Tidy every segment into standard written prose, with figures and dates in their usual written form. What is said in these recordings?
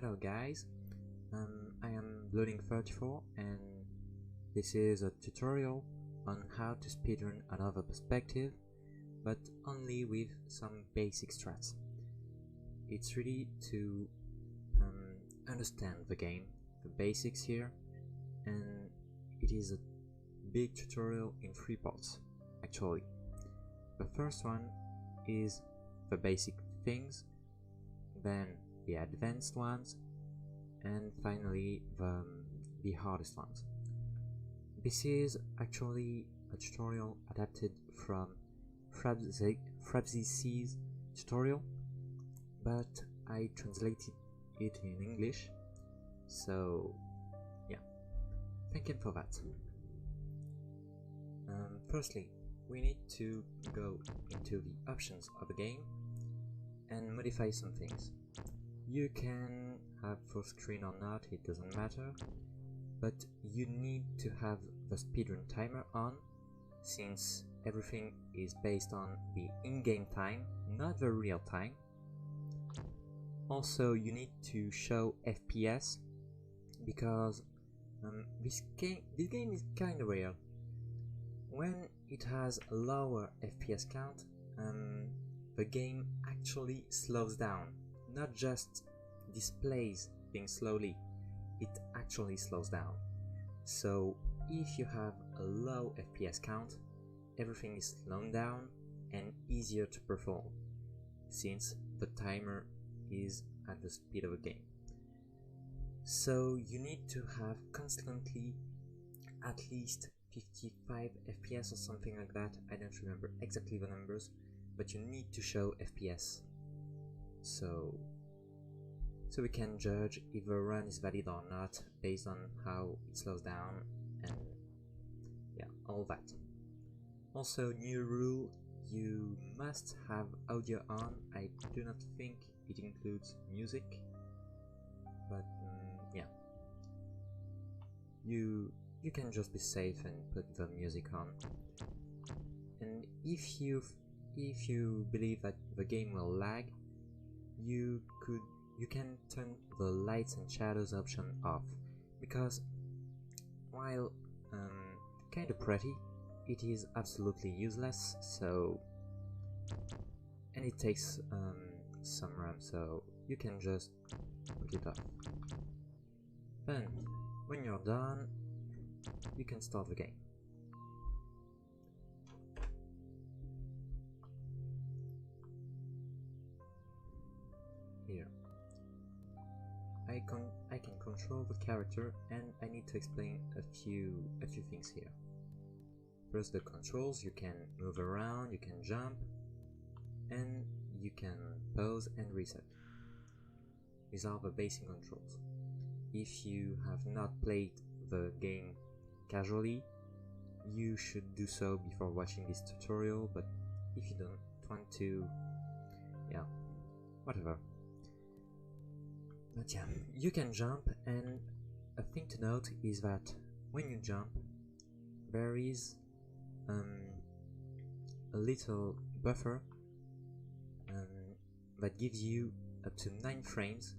Hello guys, I am Blooding34 and this is a tutorial on how to speedrun another perspective, but only with some basic strats. It's really to understand the game, the basics here, and it is a big tutorial in 3 parts actually. The first one is the basic things, then the advanced ones, and finally the hardest ones. This is actually a tutorial adapted from Frabzy's tutorial, but I translated it in English, so yeah, thank you for that. Firstly, we need to go into the options of the game and modify some things. You can have full screen or not, it doesn't matter, but you need to have the speedrun timer on, since everything is based on the in-game time, not the real time. Also, you need to show FPS, because this game is kinda weird. When it has a lower FPS count, the game actually slows down, not just displays things slowly, it actually slows down. So if you have a low FPS count, everything is slowed down and easier to perform, since the timer is at the speed of a game. So you need to have constantly at least 55 FPS or something like that. I don't remember exactly the numbers, but you need to show FPS, so we can judge if a run is valid or not based on how it slows down, and yeah, all that. Also, new rule, you must have audio on. I do not think it includes music, but yeah, you can just be safe and put the music on. And if you believe that the game will lag, you can turn the lights and shadows option off, because while kinda pretty, it is absolutely useless. So, and it takes some RAM, so you can just put it off. Then when you're done, you can start the game. Here, I can control the character, and I need to explain a few things here. First, the controls: you can move around, you can jump, and you can pause and reset. These are the basic controls. If you have not played the game casually, you should do so before watching this tutorial, but if you don't want to, yeah, whatever. But yeah, you can jump, and a thing to note is that when you jump, there is a little buffer that gives you up to 9 frames,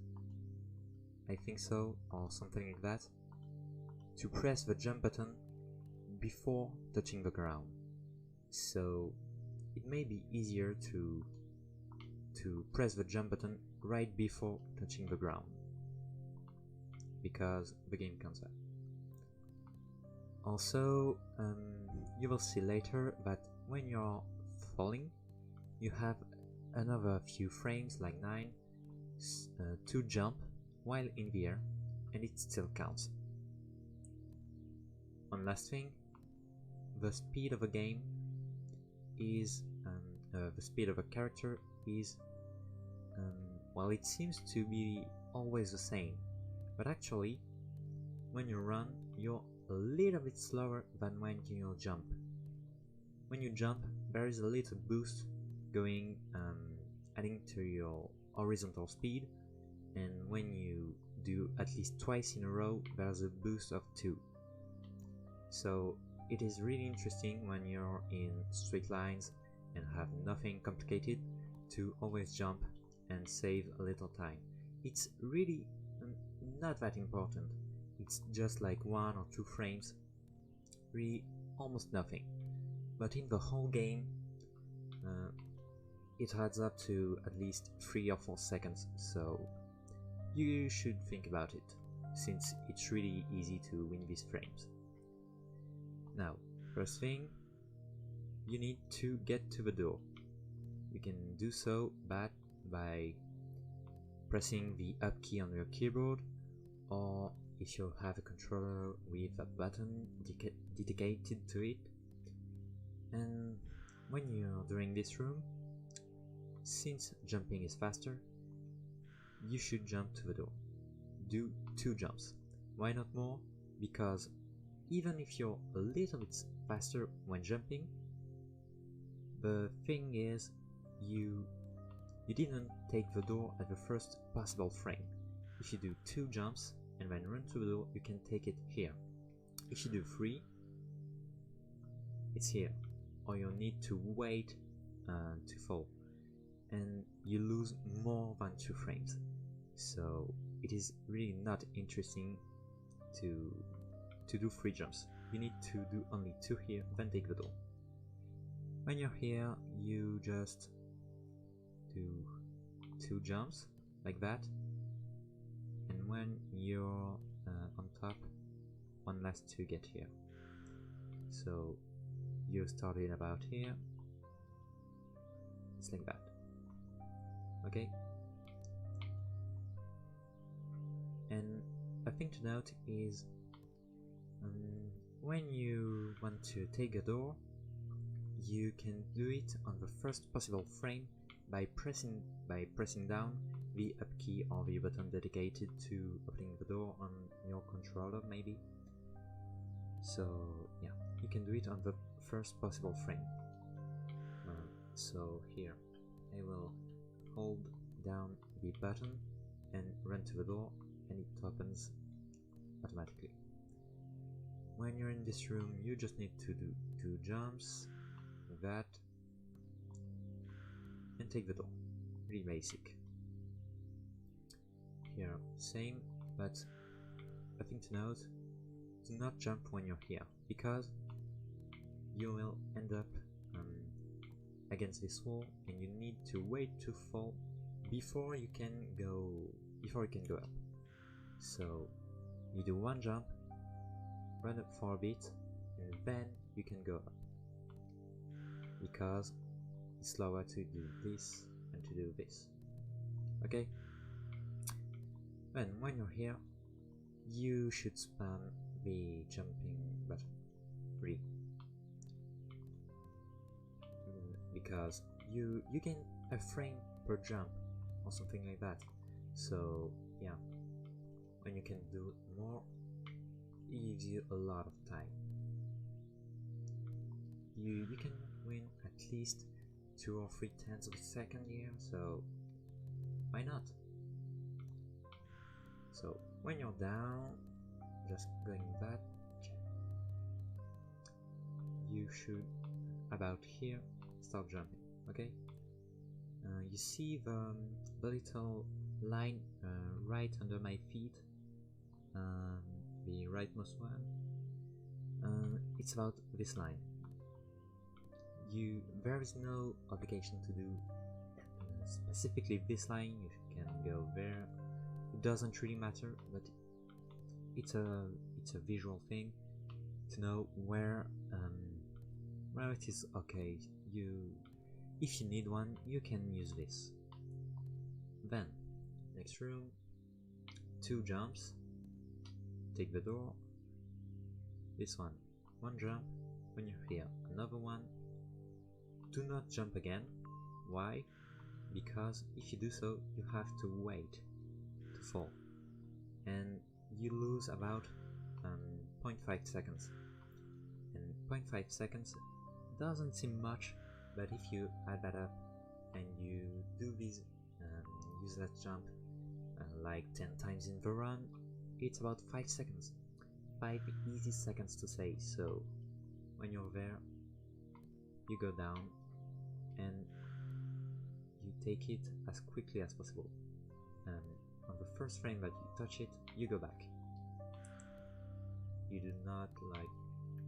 I think so, or something like that, to press the jump button before touching the ground. So it may be easier to press the jump button right before touching the ground, because the game comes up. Also, you will see later that when you're falling, you have another few frames, like 9, to jump while in the air, and it still counts. One last thing, the speed of a game is, the speed of a character is, well, it seems to be always the same, but actually, when you run, you're a little bit slower than when you jump. When you jump, there is a little boost going, adding to your horizontal speed, and when you do at least twice in a row, there's a boost of 2. So it is really interesting when you're in straight lines and have nothing complicated to always jump and save a little time. It's really not that important. It's just like 1 or 2 frames, really almost nothing. But in the whole game, it adds up to at least 3 or 4 seconds, so you should think about it, since it's really easy to win these frames. Now, first thing, you need to get to the door. You can do so by pressing the up key on your keyboard, or if you have a controller with a button dedicated to it. And when you're doing this room, since jumping is faster, you should jump to the door. Do 2 jumps. Why not more? Because even if you're a little bit faster when jumping, the thing is you didn't take the door at the first possible frame. If you do 2 jumps and then run to the door, you can take it here. If you do 3, it's here, or you'll need to wait to fall, and you lose more than 2 frames. So it is really not interesting to do 3 jumps. You need to do only 2 here, then take the door. When you're here, you just do 2 jumps like that, and when you're on top, 1 last to get here. So you started about here, it's like that. Okay? And a thing to note is when you want to take a door, you can do it on the first possible frame by pressing down the up key or the button dedicated to opening the door on your controller, maybe. So yeah, you can do it on the first possible frame. So here I will hold down the button and run to the door, and it opens automatically. When you're in this room, you just need to do 2 jumps, that, and take the door. Really basic. Here, same, but a thing to note, do not jump when you're here, because you will end up against this wall, and you need to wait to fall before you can go up. So you do 1 jump, run up for a bit, and then you can go up, because it's slower to do this and to do this. Okay? Then when you're here, you should spam the jumping button 3, because you gain a frame per jump or something like that. So yeah, when you can do more, it gives you a lot of time. You can win at least 2 or 3 tenths of a second here, so why not? So when you're down, just going that, you should about here start jumping. Okay? You see the little line right under my feet, the rightmost one. It's about this line. There is no obligation to do specifically this line. You can go there. It doesn't really matter, but it's a visual thing to know where it is okay. If you need one, you can use this. Then next room, 2 jumps, take the door. This one, 1 jump. When you're here, another one. Do not jump again. Why? Because if you do so, you have to wait to fall, and you lose about 0.5 seconds. And 0.5 seconds doesn't seem much, but if you add that up and you do this useless jump like 10 times in the run, it's about 5 seconds. 5 easy seconds to say. So when you're there, you go down and you take it as quickly as possible. On the first frame that you touch it, you go back. You do not like,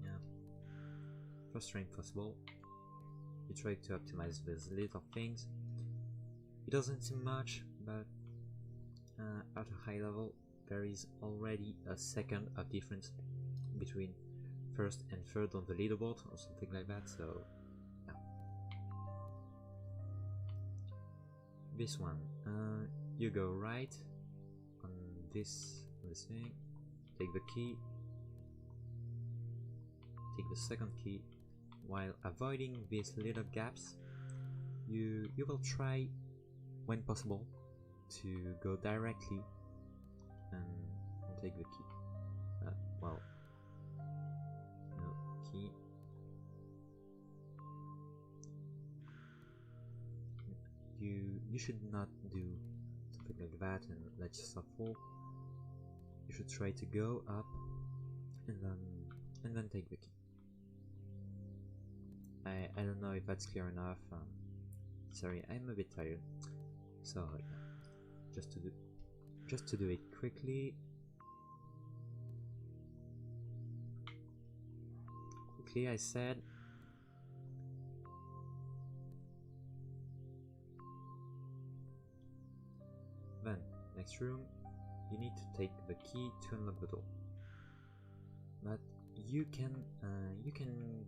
yeah, first frame possible. You try to optimize these little things. It doesn't seem much, but at a high level there is already a second of difference between first and third on the leaderboard or something like that, so yeah. This one, you go right on this thing, take the key, take the second key, while avoiding these little gaps. You will try, when possible, to go directly and take the key. Well, no key. You should not do something like that and let yourself fall. You should try to go up and then take the key. I don't know if that's clear enough. Sorry, I'm a bit tired, so yeah, just to do it quickly. Quickly, I said. Then, next room, you need to take the key to unlock the door. But you can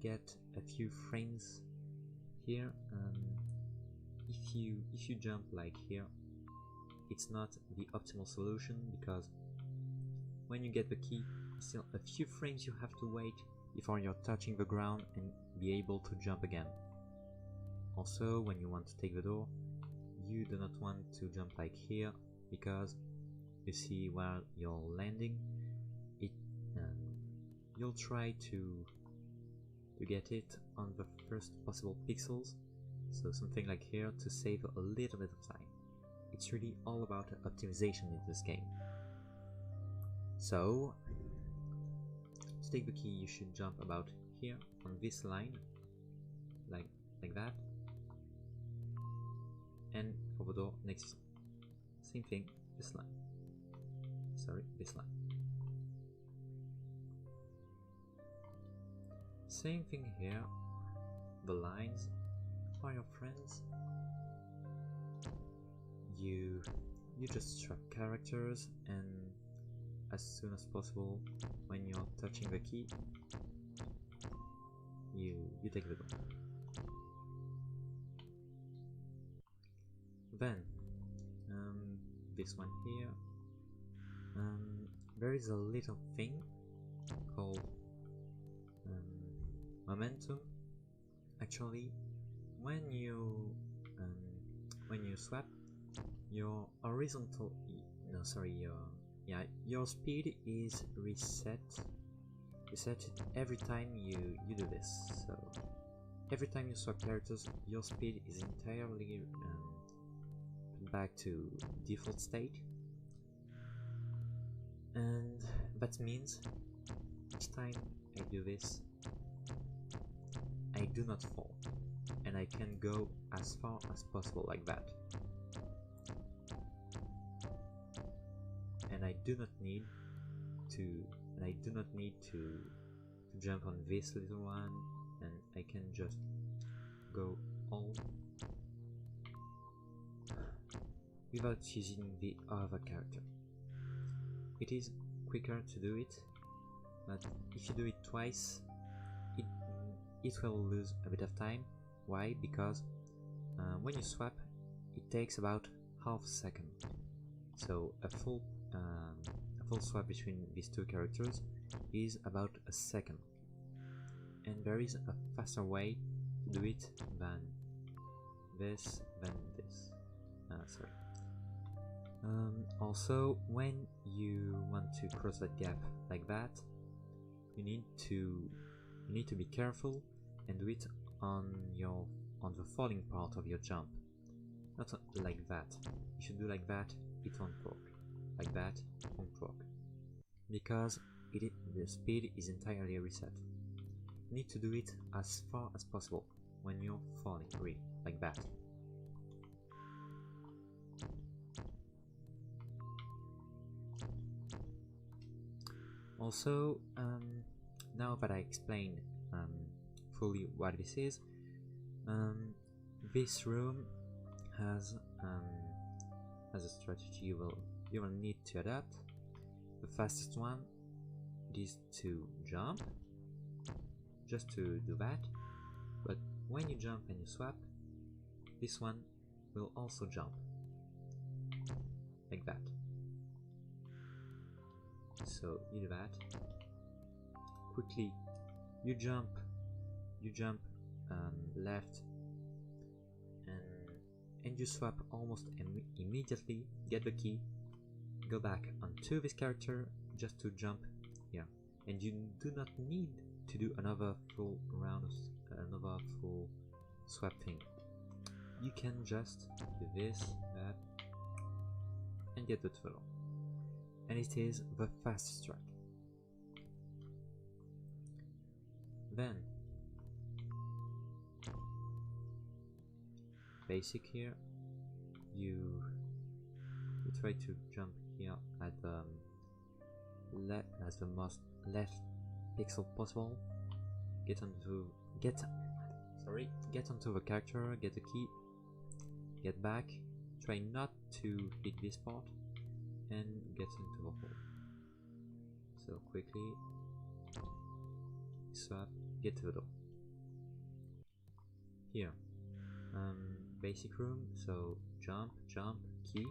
get a few frames here. If you jump like here, it's not the optimal solution, because when you get the key, still a few frames you have to wait before you're touching the ground and be able to jump again. Also, when you want to take the door, you do not want to jump like here, because you see while you're landing, you'll try to get it on the first possible pixels, so something like here, to save a little bit of time. It's really all about optimization in this game. So, to take the key, you should jump about here on this line, like that, and for the door next, same thing, this line. Sorry, this line. Same thing here, the lines are your friends. You just swap characters, and as soon as possible, when you're touching the key, you take the door. Then this one here, there is a little thing called momentum. Actually, when you swap, your horizontal, no, sorry, your speed is reset every time you do this. So every time you swap characters, your speed is entirely back to default state, and that means each time I do this, I do not fall, and I can go as far as possible like that. And I do not need to jump on this little one, and I can just go all without using the other character. It is quicker to do it, but if you do it twice, it will lose a bit of time. Why? Because when you swap, it takes about half a second. So a full swap between these two characters is about a second, and there is a faster way to do it than this. Sorry. Also, when you want to cross that gap like that, you need to be careful and do it on the falling part of your jump, not like that. If you do like that, it won't work. Like that, it won't work, because the speed is entirely reset. You need to do it as far as possible when you're falling, really, like that. Also, now that I explained fully what this is, this room has a strategy you will need to adapt. The fastest one is to jump, just to do that, but when you jump and you swap, this one will also jump, like that. So you do that, quickly you jump left, and you swap almost immediately, get the key, go back onto this character just to jump here, and you do not need to do another full round of another full swap thing. You can just do this, that, and get the tunnel, and it is the fastest strat. Then basic here, you try to jump here at the most left pixel possible. Get onto the character, get the key, get back, try not to hit this part, and get into the hole. So quickly swap, get to the door. Here, basic room, so jump, key,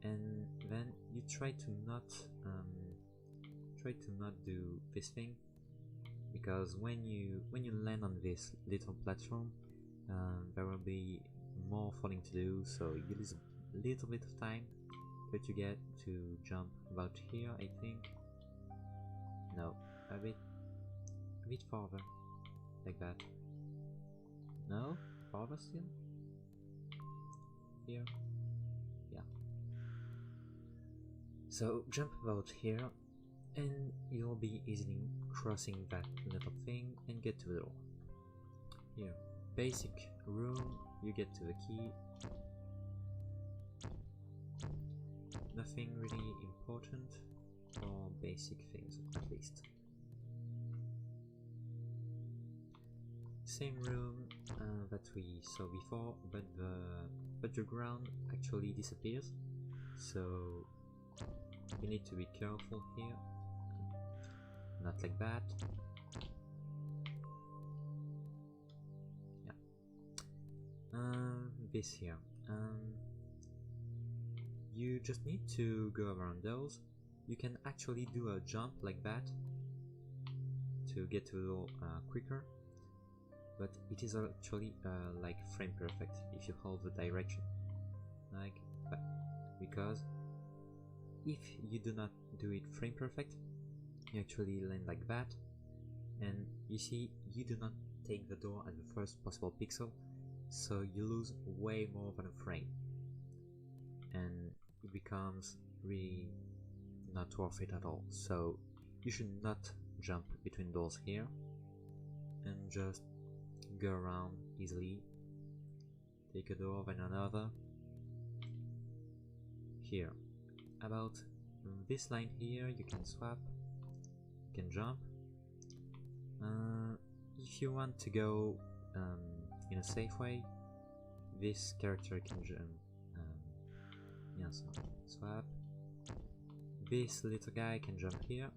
and then you try to not do this thing, because when you land on this little platform, there will be more falling to do, so you lose a little bit of time. But you get to jump about here, I think. No, a bit farther, like that. No, farther still. Here, yeah. So jump about here, and you'll be easily crossing that little thing and get to the door. Here, basic room, you get to the key. Nothing really important, or basic things at least. Same room that we saw before, but the ground actually disappears, so you need to be careful here. Not like that. Yeah. This here. You just need to go around those. You can actually do a jump like that to get to the door quicker, but it is actually like frame perfect if you hold the direction like that, because if you do not do it frame perfect, you actually land like that, and you see you do not take the door at the first possible pixel, so you lose way more than a frame, and it becomes really not worth it at all. So you should not jump between doors here, and just go around easily, take a door then another. Here, about this line here, you can swap, you can jump. If you want to go in a safe way, this character can jump. Yeah, so swap. This little guy can jump here.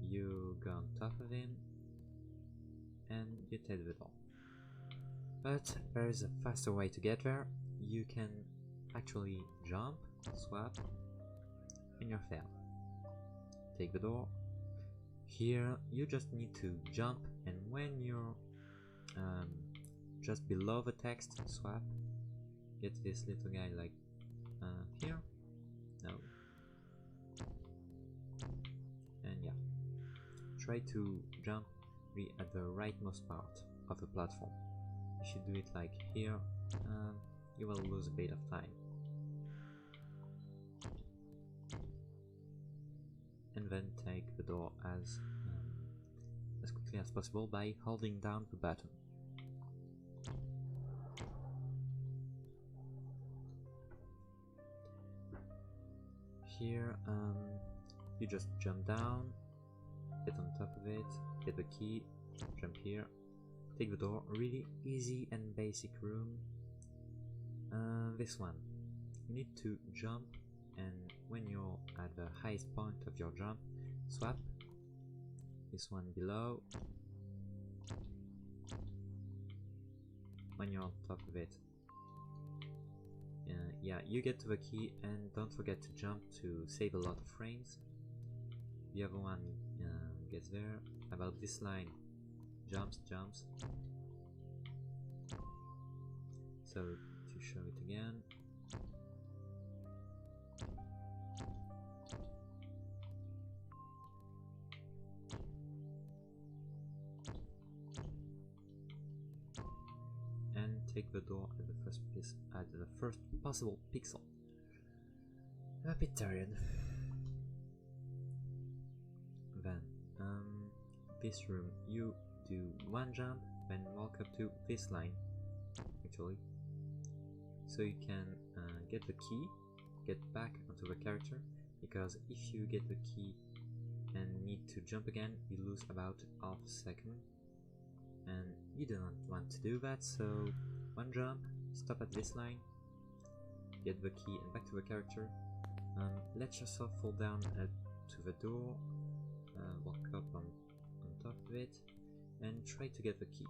You go on top of him, and you take the door. But there is a faster way to get there. You can actually jump, swap, and you're there. Take the door. Here you just need to jump, and when you're just below the text, swap. Get this little guy like here. No. And yeah. Try to jump at the rightmost part of the platform. If you do it like here, you will lose a bit of time. And then take the door as quickly as possible by holding down the button. Here, You just jump down, get on top of it, get the key, jump here, take the door. Really easy and basic room. This one, you need to jump, and when you're at the highest point of your jump, swap. This one below. When you're on top of it, yeah, you get to the key, and don't forget to jump to save a lot of frames. The other one gets there. About this line, jumps. So to show it again, and take the door at the first piece, at the first possible pixel. A bit tired. Then this room, you do one jump, then walk up to this line, actually, so you can get the key, get back onto the character, because if you get the key and need to jump again, you lose about half a second, and you do not want to do that. So one jump, stop at this line, get the key and back to the character, let yourself fall down to the door, walk up on top of it, and try to get the key.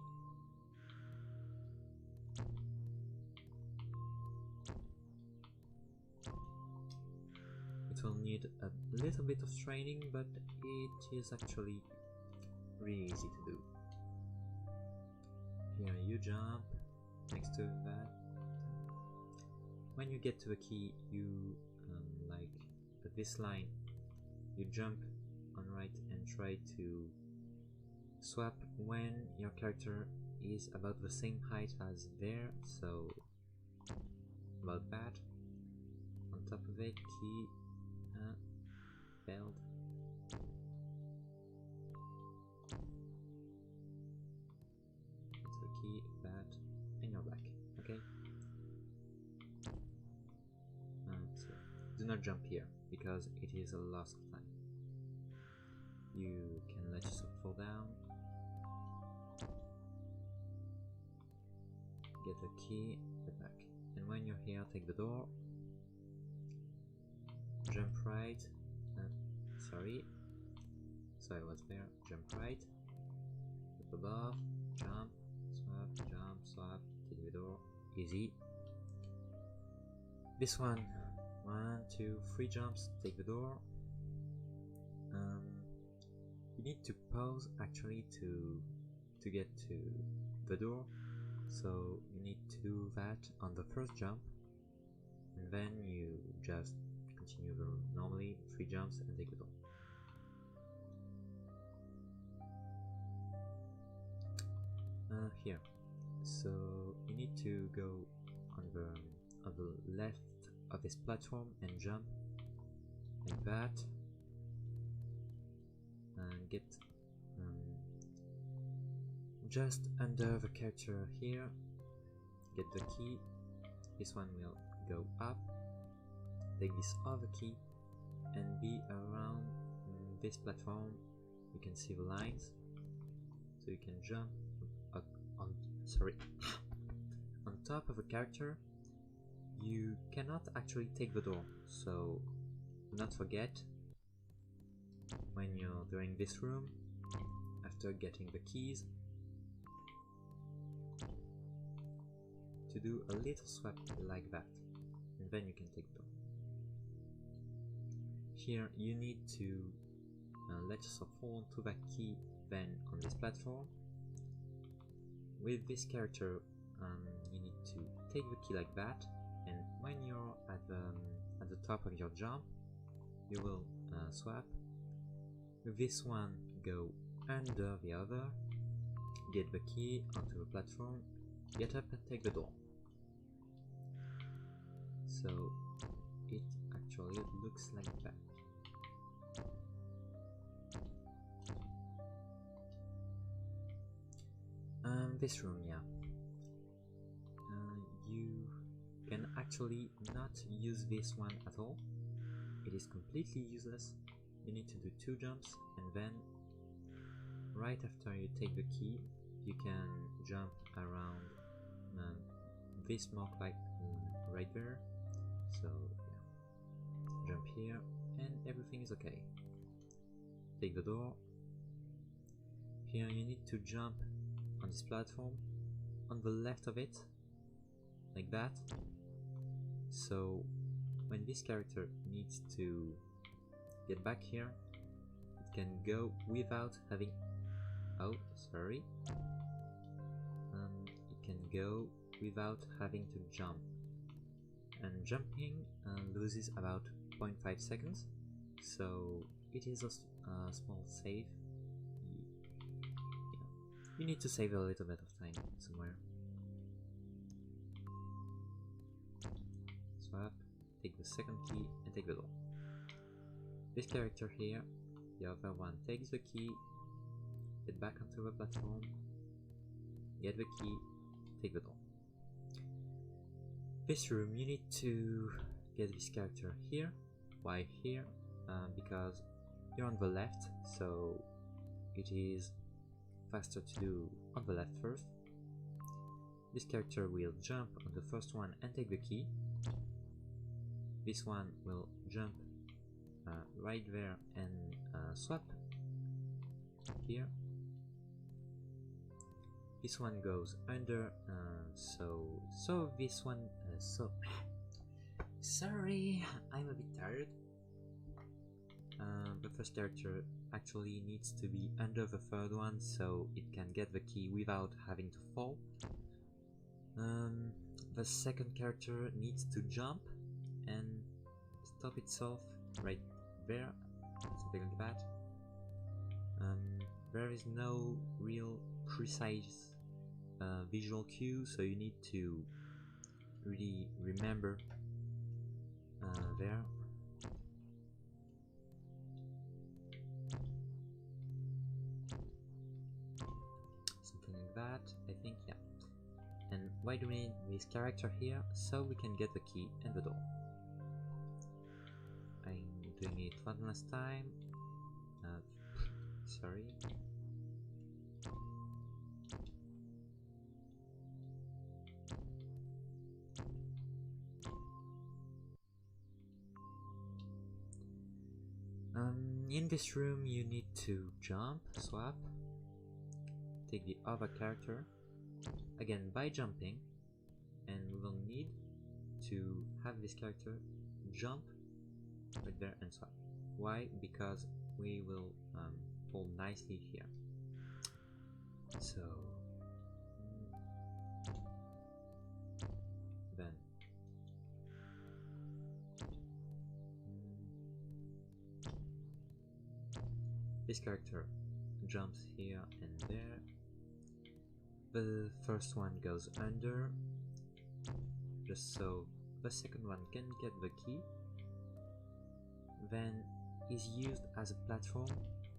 It will need a little bit of training, but it is actually really easy to do. Here you jump next to that. When you get to the key, you like at this line, you jump on right and try to swap when your character is about the same height as there, so about that. On top of it, key, failed. That's the key, that, and you're back. Okay. So do not jump here because it is a loss of time. You can let yourself fall down, get the key, get back, and when you're here, take the door, jump right, sorry, so I was there, jump right, up above, jump, swap, take the door, easy. This one, 1, 2, 3 jumps, take the door. You need to pause actually to get to the door, so you need to do that on the first jump, and then you just continue the room normally, 3 jumps and take the door. Here, so you need to go on the left of this platform and jump like that, and get just under the character here, get the key. This one will go up, take this other key and be around this platform. You can see the lines, so you can jump on on top of a character. You cannot actually take the door, so do not forget when you're doing this room, after getting the keys, to do a little swap like that, and then you can take the door. Here you need to let yourself fall onto that key, then on this platform. With this character, you need to take the key like that, and when you're at the top of your jump, you will swap. With this one, go under the other, get the key onto the platform, get up and take the door. So it actually looks like that. This room, yeah. You can actually not use this one at all. It is completely useless. you need to do 2 jumps, and then right after you take the key, you can jump around this mark, like right there. So yeah, jump here and everything is okay. Take the door. Here you need to jump on this platform on the left of it, like that. So when this character needs to get back here, it can go without having... oh, sorry. It can go without having to jump. And jumping loses about 0.5 seconds, so it is a small save. Yeah. You need to save a little bit of time somewhere. Swap, take the second key and take the door. This character here, the other one, takes the key, get back onto the platform, get the key, take the door. This room, you need to get this character here. Why here? Because you're on the left, so it is faster to do on the left first. This character will jump on the first one and take the key. This one will jump right there and swap here. This one goes under, so this one, sorry, I'm a bit tired. The first character actually needs to be under the third one, so it can get the key without having to fall. The second character needs to jump and stop itself right there, something like that. There is no real precise visual cue, so you need to really remember there. Something like that, I think, yeah. And why do we need this character here? So we can get the key and the door. I'm doing it one last time. Sorry. In this room you need to jump, swap, take the other character, again by jumping, and we will need to have this character jump right there and swap. Why? Because we will fall nicely here. So then this character jumps here and there. The first one goes under, just so the second one can get the key, then is used as a platform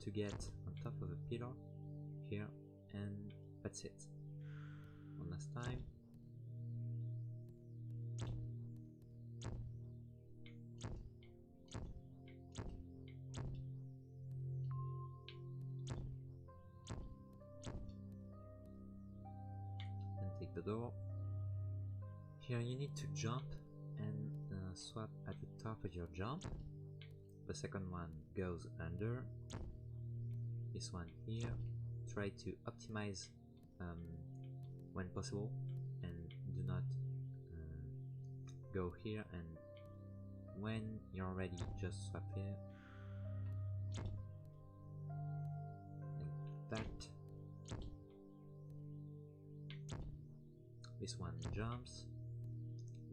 to get on top of a pillar here, and that's it. One last time. And take the door. Here you need to jump and swap at the top of your jump. The second one goes under. This one here. Try to optimize when possible, and do not go here, and when you're ready just swap here like that. This one jumps,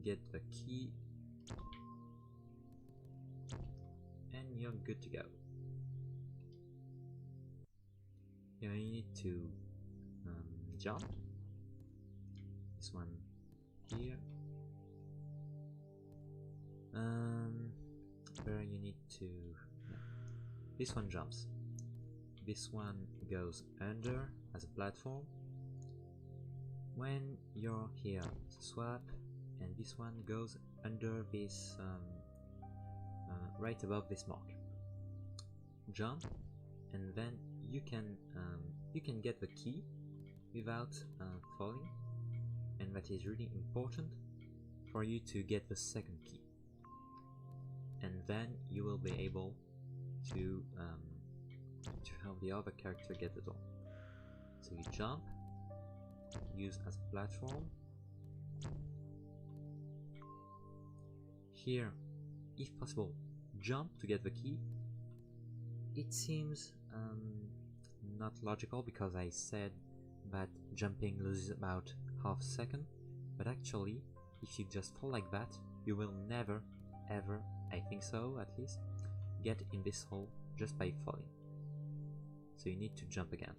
get the key, and you're good to go. Here you need to jump. This one here. Where you need to... yeah. This one jumps. This one goes under as a platform. When you're here, swap, and this one goes under this, right above this mark. jump, and then you can get the key without falling, and that is really important for you to get the second key, and then you will be able to help the other character get the door. So you jump, use as a platform. Here, if possible, jump to get the key. It seems not logical because I said that jumping loses about half a second, but actually, if you just fall like that, you will never, ever, I think so at least, get in this hole just by falling. So you need to jump again.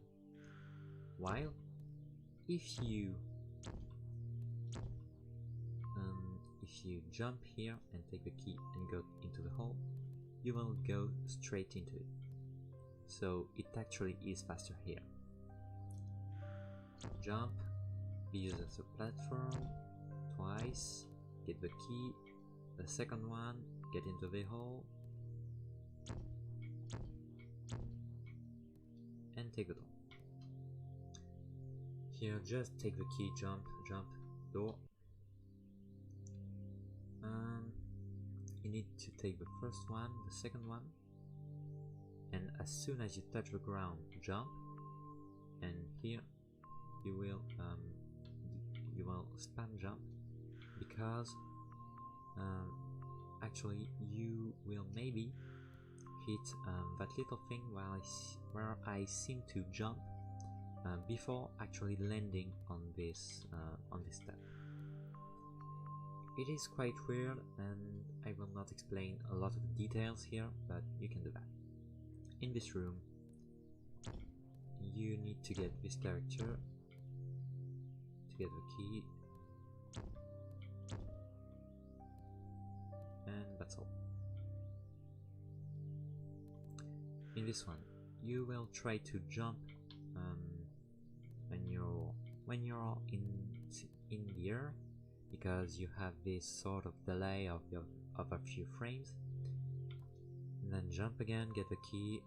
While if you jump here and take the key and go into the hole, you will go straight into it. So it actually is faster here. Jump, use as a platform twice, get the key, the second one, get into the hole, and take the door. Here, just take the key, jump, door. You need to take the first one, the second one, and as soon as you touch the ground, jump. And here you will spam jump, because actually you will maybe hit that little thing where I seem to jump before actually landing on this step. It is quite weird, and I will not explain a lot of the details here, but you can do that. In this room, you need to get this character to get the key, and that's all. In this one, you will try to jump when you're in the air, because you have this sort of delay of a few frames. And then jump again, get the key,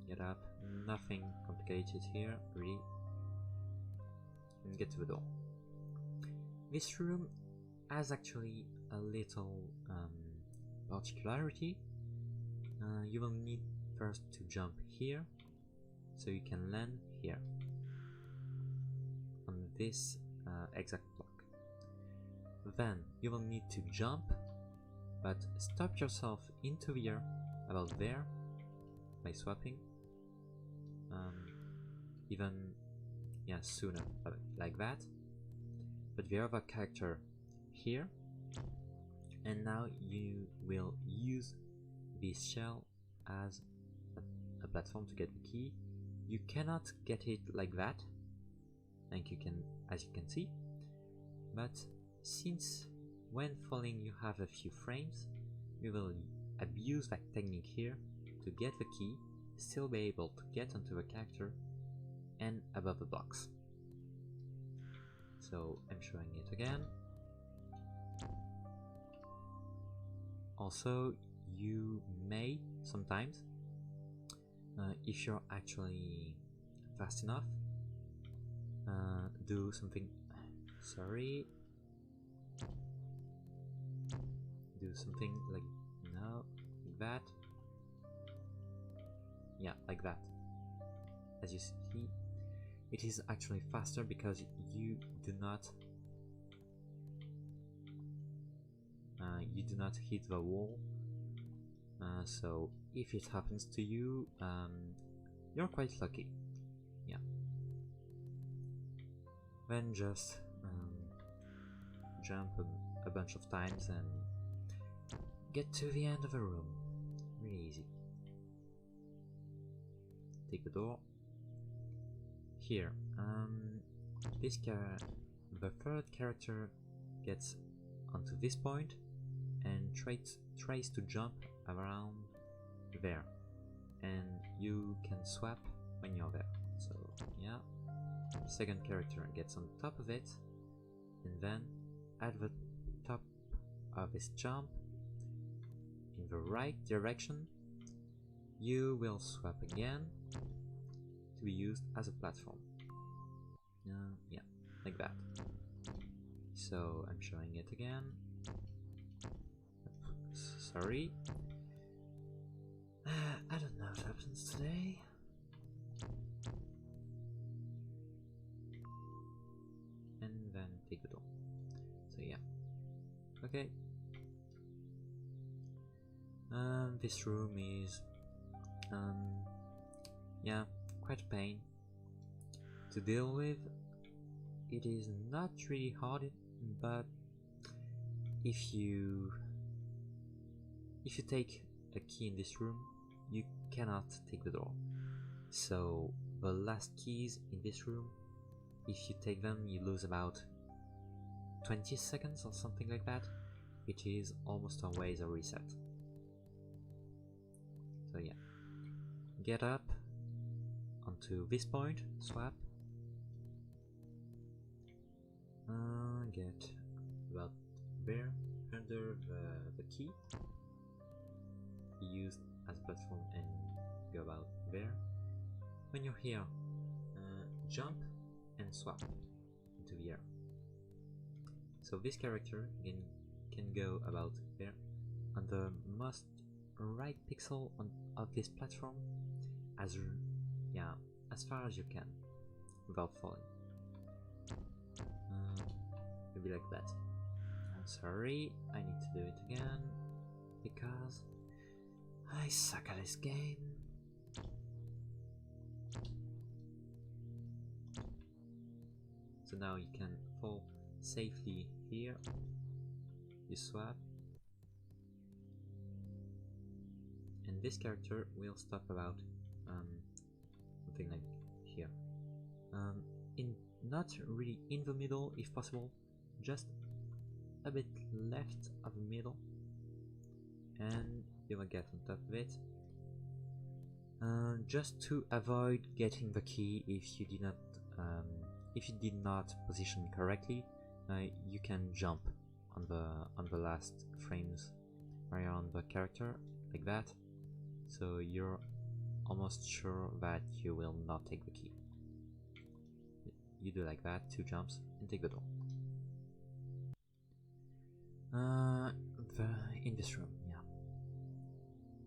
get up, nothing complicated here, really, and get to the door. This room has actually a little particularity. You will need first to jump here, so you can land here, on this exact block. Then you will need to jump, but stop yourself into the air about there by swapping, even sooner, like that. But the other character here, and now you will use this shell as a platform to get the key. You cannot get it like that, as you can see, but since when falling you have a few frames, you will abuse that technique here to get the key, still be able to get onto the character and above the blocks. So I'm showing it again. Also, you may sometimes, if you're actually fast enough, do something, do something like that. Yeah, like that. As you see, it is actually faster because you do not hit the wall. So if it happens to you, you're quite lucky. Yeah. Then just jump a bunch of times and get to the end of the room. Really easy. Take the door. Here, the third character gets onto this point and tries to jump around there, and you can swap when you're there. So yeah, second character gets on top of it, and then at the top of this jump in the right direction, you will swap again to be used as a platform. Yeah, like that. So I'm showing it again. Sorry. I don't know what happens today. And then take the door. So yeah. Okay. This room is yeah, quite a pain to deal with. It is not really hard, but if you take a key in this room, you cannot take the door. So the last keys in this room, if you take them, you lose about 20 seconds or something like that. It is almost always a reset. So yeah, get up onto this point, swap, get about there, under the key, used as a platform, and go about there. When you're here, jump and swap into the air. So this character can go about there on the most right pixel of this platform, as far as you can without falling. Maybe like that. I'm sorry, I need to do it again because I suck at this game. So now you can fall safely here. You swap, and this character will stop about something like here. Not really in the middle if possible, just a bit left of the middle, and you will get on top of it. Just to avoid getting the key if you did not position correctly, you can jump on the last frames where you're on the character, like that, so you're almost sure that you will not take the key. You do like that, 2 jumps, and take the door. In this room, yeah.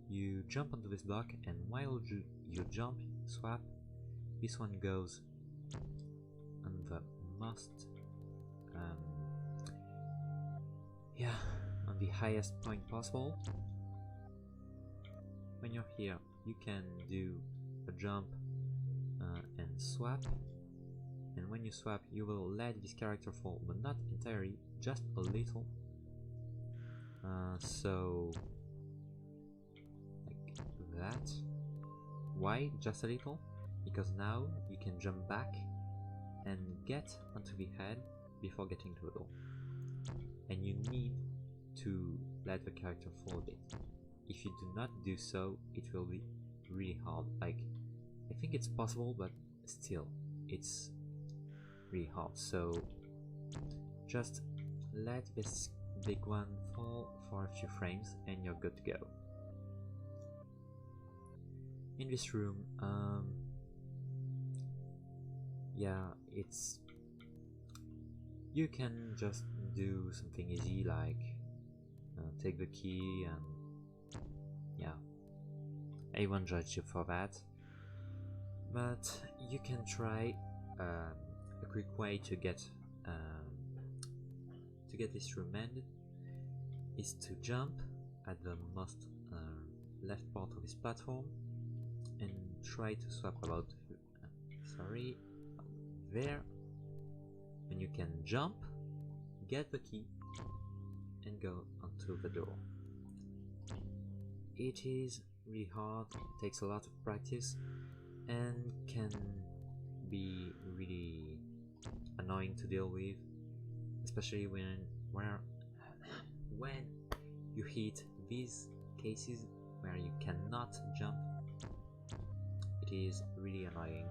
You jump onto this block, and while you jump, swap, this one goes on the most, on the highest point possible. When you're here, you can do a jump and swap. And when you swap, you will let this character fall, but not entirely, just a little. So like that. Why just a little? Because now you can jump back and get onto the head before getting to the door. And you need to let the character fall a bit. If you do not do so, it will be really hard. Like, I think it's possible, but still, it's really hard. So just let this big one fall for a few frames and you're good to go. In this room, yeah, you can just do something easy like take the key, and yeah, I won't judge you for that, but you can try a quick way to get this room ended is to jump at the most left part of this platform and try to swap about there, and you can jump, get the key, and go onto the door. It is really hard, takes a lot of practice, and can be really annoying to deal with, especially when you hit these cases where you cannot jump. It is really annoying,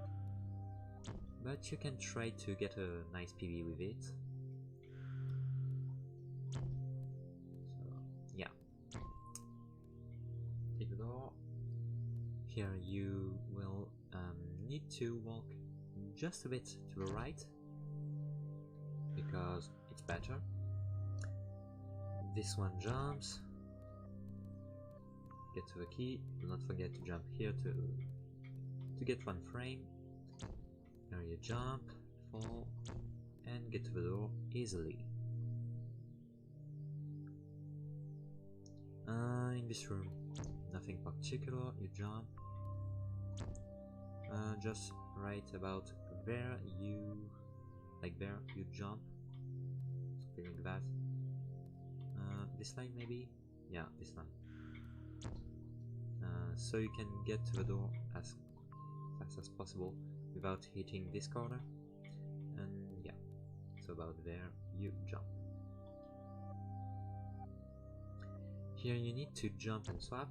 but you can try to get a nice PV with it. So yeah, take the door, Here you will need to walk just a bit to the right because it's better. This one jumps. Get to the key. Do not forget to jump here to get one frame. Here you jump, fall, and get to the door easily. In this room, nothing particular. You jump. Just right about there, there you jump, something like that. This line maybe? Yeah, this line. So you can get to the door as fast as possible without hitting this corner. And yeah, so about there you jump. Here you need to jump and swap,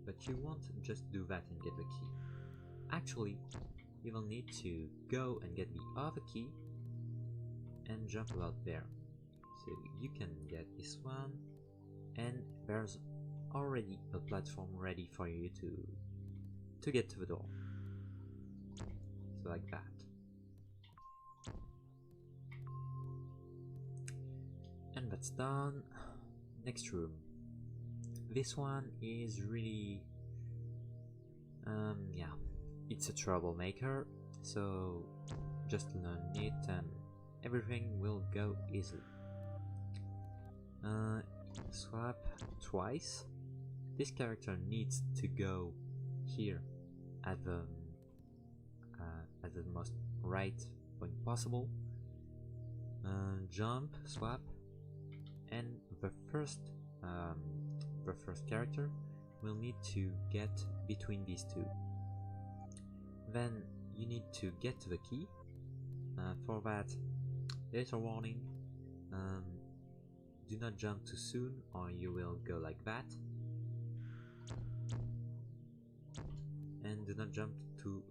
but you won't just do that and get the key. Actually, you will need to go and get the other key and jump about there. So you can get this one, and there's already a platform ready for you to get to the door. So like that. And that's done. Next room. This one is really yeah, it's a troublemaker, so just learn it and everything will go easily. Swap twice. This character needs to go here at the most right point possible. Jump, swap, and the first character will need to get between these two. Then you need to get to the key. For that, little warning, do not jump too soon or you will go like that. And do not jump too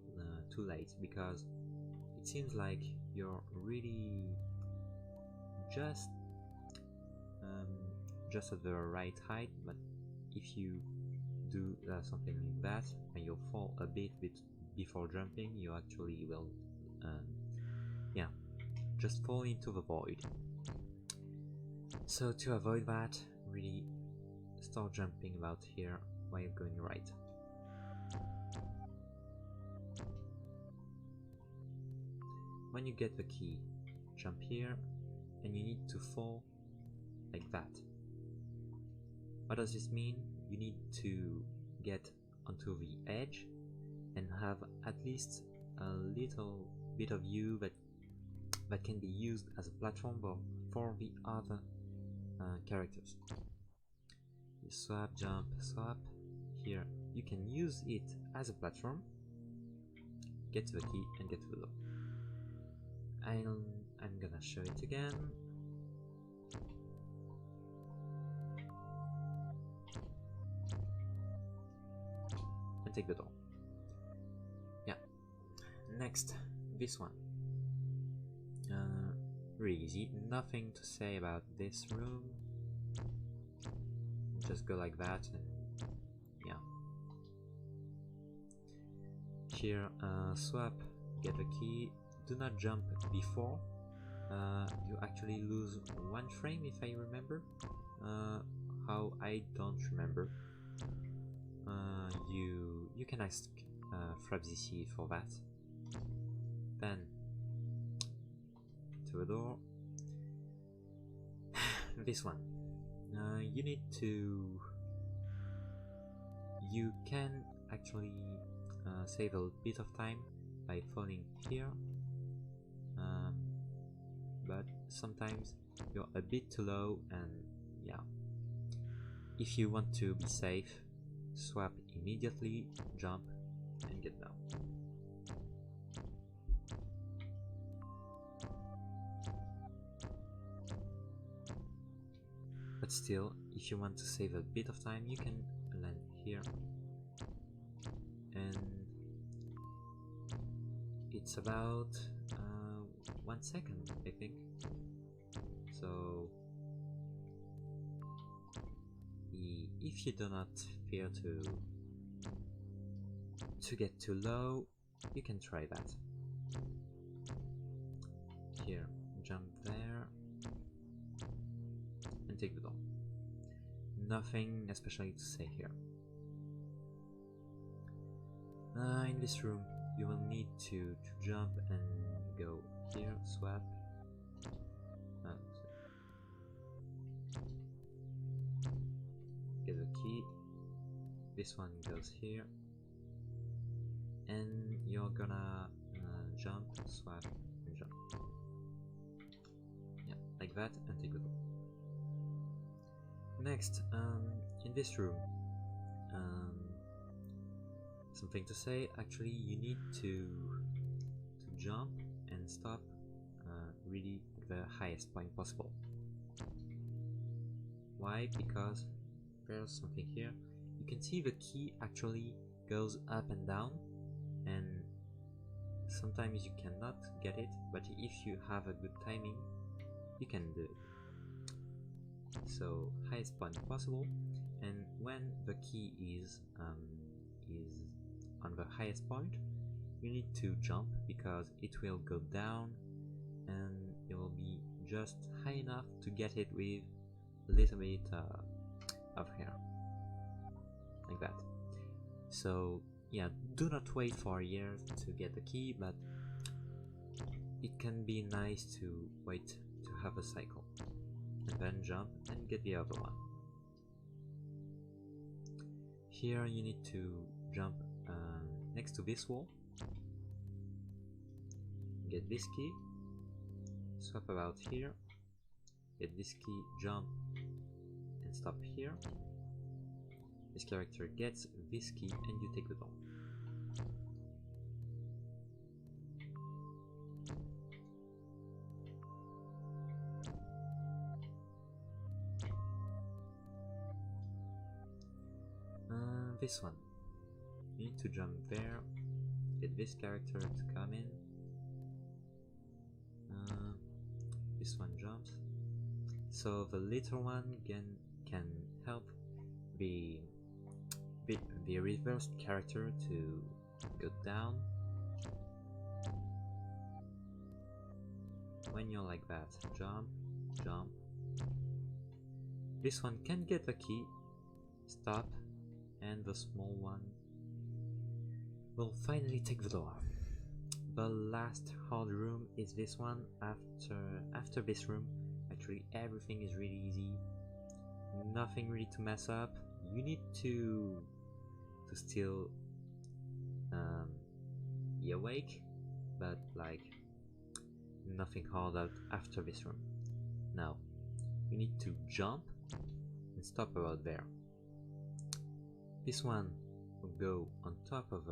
late, because it seems like you're really just at the right height, but if you do something like that and you fall a bit before jumping, you actually will yeah, just fall into the void. So to avoid that, really start jumping about here while you're going right. When you get the key, jump here, and you need to fall like that. What does this mean? You need to get onto the edge and have at least a little bit of you that can be used as a platform for the other characters. You swap, jump, swap. Here you can use it as a platform. Get to the key and get to the door. I'm gonna show it again. And take the door. Yeah. Next, this one. Really easy. Nothing to say about this room. Just go like that and yeah. Here, swap, get the key. Do not jump before. You actually lose one frame if I remember. How I don't remember. You can ask Frabzisi for that. Then to the door. This one. You need to. You can actually save a bit of time by falling here. But sometimes you're a bit too low, and yeah, if you want to be safe, swap immediately, jump and get down. But still, if you want to save a bit of time, you can land here, and it's about 1 second, I think. So if you do not fear to get too low, you can try that. Here, jump there, and take the door. Nothing especially to say here. In this room, you will need to jump and go here, swap. Get the key. This one goes here, and you're gonna jump, swap, and jump. Yeah, like that, and take the door. Next, in this room, something to say. Actually, you need to jump and stop really at the highest point possible. Why? Because there's something here. You can see the key actually goes up and down, and sometimes you cannot get it, but if you have a good timing, you can do it. So highest point possible, and when the key is on the highest point, you need to jump because it will go down, and it will be just high enough to get it with a little bit of hair, like that. So yeah, do not wait for a year to get the key, but it can be nice to wait to have a cycle, and then jump and get the other one. Here you need to jump next to this wall, get this key, swap about here, get this key, jump, and stop here. This character gets this key, and you take the door. This one. You need to jump there, get this character to come in. This one jumps. So the little one can help the reversed character to go down. When you're like that, jump, jump. This one can get a key, stop, and the small one will finally take the door. The last hard room is this one. After this room, actually everything is really easy. Nothing really to mess up. You need to still be awake, but like nothing hard out after this room. Now you need to jump and stop about there. This one will go on top of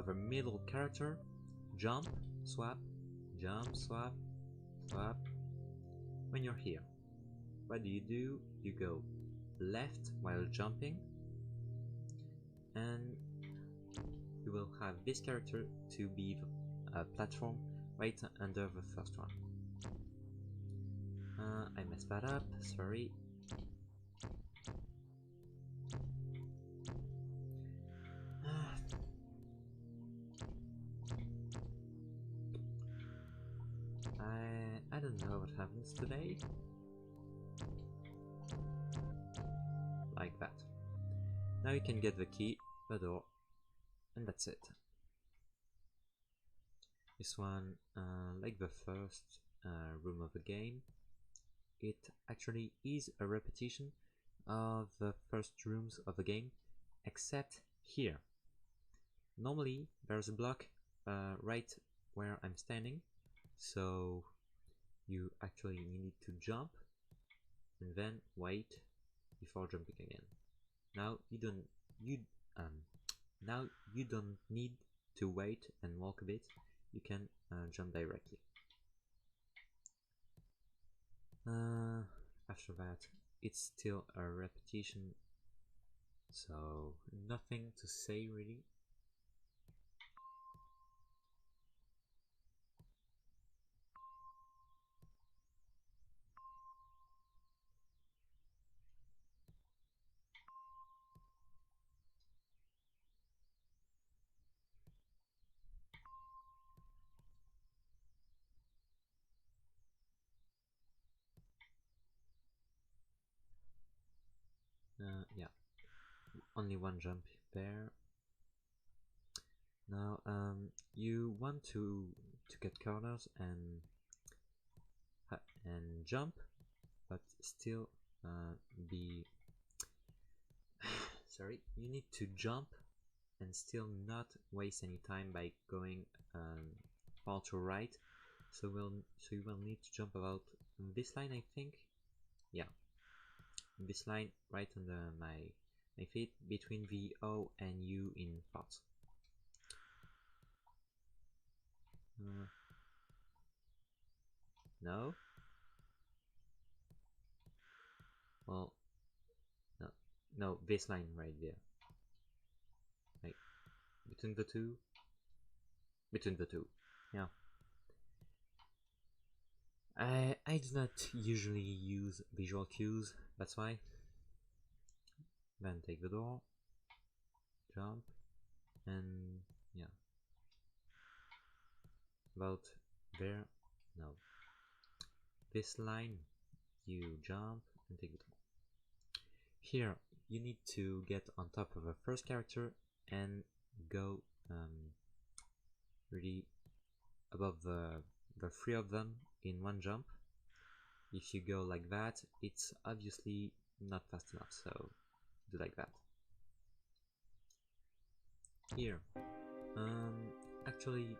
a middle character, jump, swap, jump, swap, swap. When you're here, what do? You go left while jumping, and you will have this character to be a platform right under the first one. I messed that up, sorry. I don't know what happens today. Like that. Now you can get the key, the door, and that's it. This one, like the first room of the game, it actually is a repetition of the first rooms of the game, except here. Normally there's a block right where I'm standing, so you actually need to jump and then wait before jumping again. Now you don't need to wait and walk a bit. You can jump directly. After that, it's still a repetition, so nothing to say really. only one jump there. Now you want to get corners and jump, but still be sorry, you need to jump and still not waste any time by going far to right. So you will need to jump about this line, I think. Yeah, this line right under my feet between the O and U in parts. No? Well, no, this line right there. Right, between the two. Yeah. I do not usually use visual cues, that's why. Then take the door, jump, and yeah. About there, no. This line, you jump and take the door. Here, you need to get on top of the first character and go really above the three of them in one jump. If you go like that, it's obviously not fast enough, so do like that. Here, actually,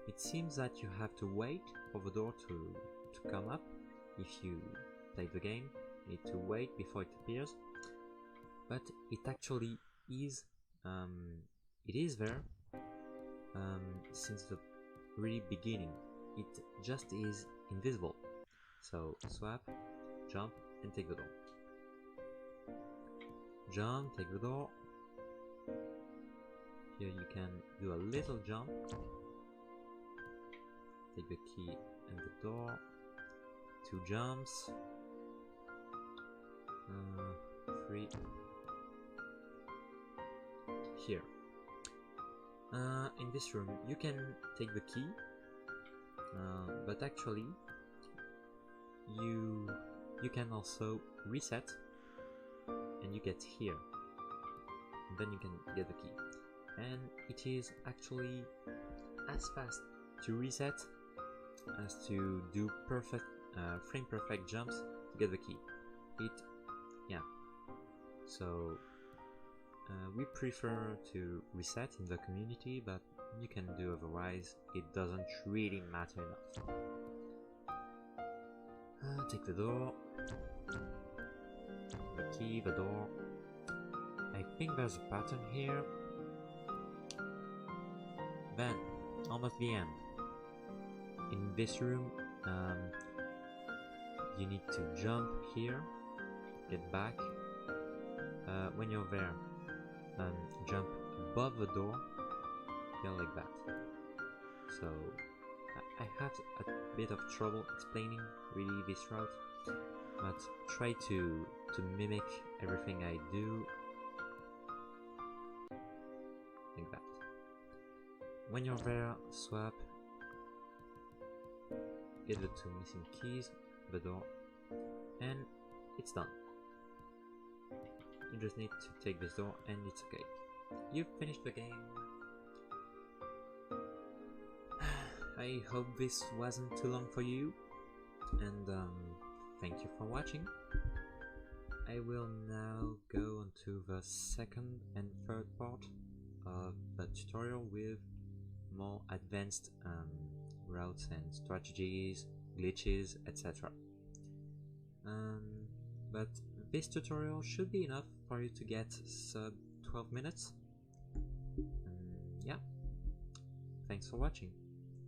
it seems that you have to wait for the door to come up. If you play the game, you need to wait before it appears. But it actually is, it is there since the really beginning. It just is invisible. So swap, jump, and take the door. Jump, take the door. Here you can do a little jump. Take the key and the door. 2 jumps. 3. Here. In this room you can take the key, but actually you can also reset and you get here, and then you can get the key, and it is actually as fast to reset as to do perfect frame perfect jumps to get the key. So we prefer to reset in the community, but you can do otherwise, it doesn't really matter enough. Take the door, the key, the door. I think there's a pattern here. Then, almost the end. In this room, you need to jump here, get back. When you're there, jump above the door, yeah, like that. So I have a bit of trouble explaining really this route, but try to mimic everything I do like that. When you're there, swap, get the 2 missing keys, the door, and it's done. You just need to take this door and it's okay. You've finished the game. I hope this wasn't too long for you, and thank you for watching. I will now go on to the second and third part of the tutorial with more advanced routes and strategies, glitches, etc. But this tutorial should be enough for you to get sub 12 minutes. Yeah, thanks for watching.